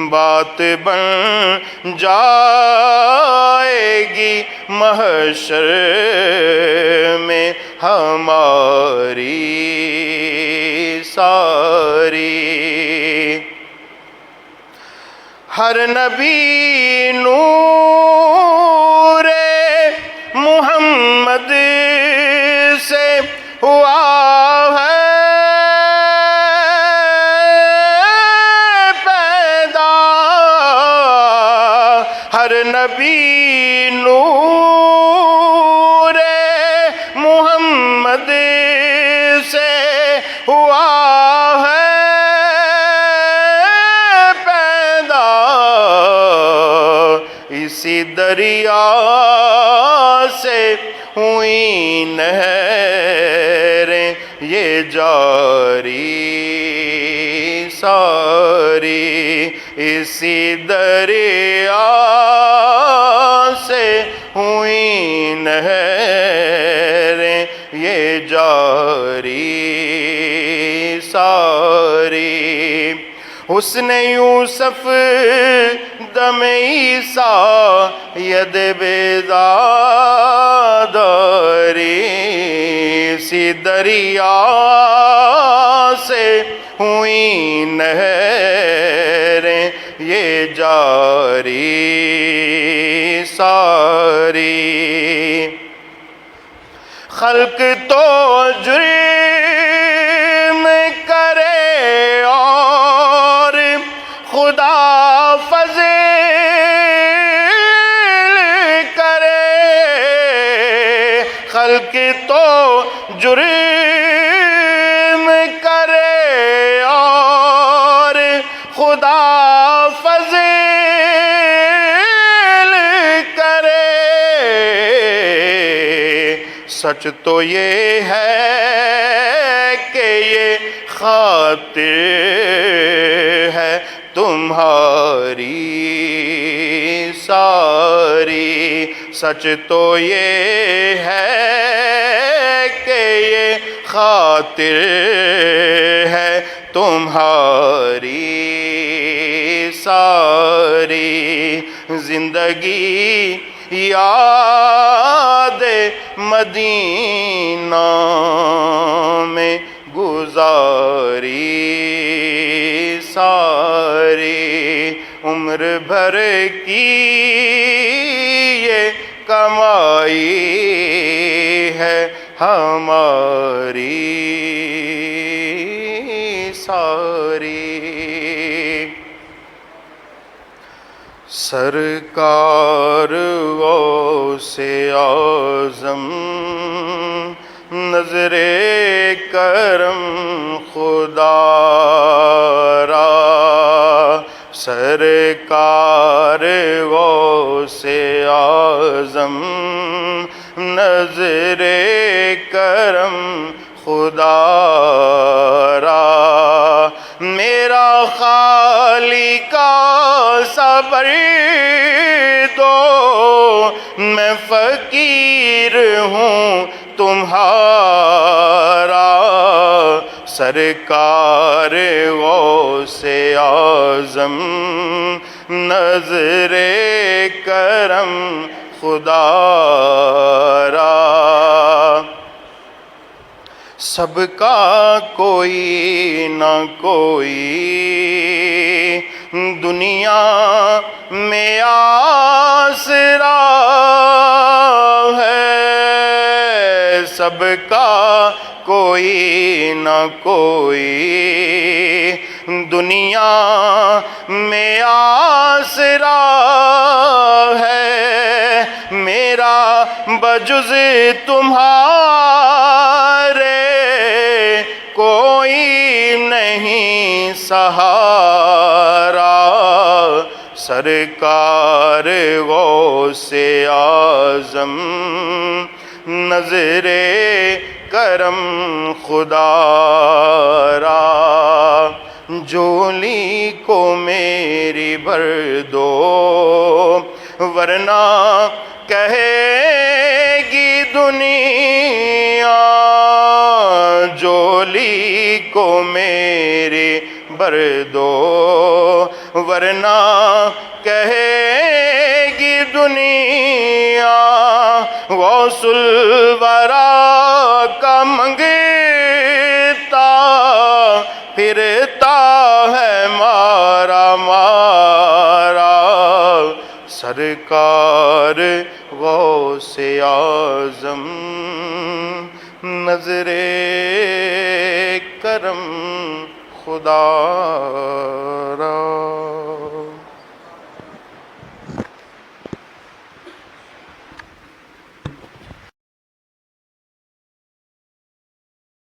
بات بن جائے گی محشر میں ہماری ساری۔ ہر نبی نور محمد سے ہوا ہے پیدا، ہر نبی نور محمد سے ہوا ہے پیدا، اسی دریا سے ہوئی نہریں یہ جاری ساری، اسی دریا سے ہوئی نہریں یہ جاری ساری۔ حسن یوسف دم عیسیٰ ید بیضاداری، اسی دریا سے ہوئی نہریں یہ جاری ساری۔ خلق تو جرم کرے اور خدا فضل کرے، خلق تو جرم کرے اور خدا فضل کرے، سچ تو یہ ہے کہ یہ خاطر ہے تمہاری ساری، سچ تو یہ ہے کہ یہ خاطر ہے تمہاری ساری۔ زندگی یاد مدینہ میں گزاری ساری، عمر بھر کی یہ کمائی ہے ہماری ساری۔ سرکار غوث اعظم نظر کرم خدا را، سرکار غوث اعظم نظر کرم خدا را، میرا خالق صبر دو میں فقیر ہوں تمہارا، سرکار غوث اعظم نظر کرم خدا را۔ سب کا کوئی نہ کوئی دنیا میں آسرا ہے، سب کا کوئی نہ کوئی دنیا میں آسرا ہے، میرا بجز تمہارے کوئی نہیں سہارا، سرکار غوث اعظم نظر کرم خدا را، جولی کو میری بھر دو ورنہ کہے گی دنیا، جولی کو میری بھر دو ورنہ کہے گی دنیا غوث الورا کا منگتا پھرتا ہے مارا مارا، سرکار غوث اعظم نظر کرم خدا را۔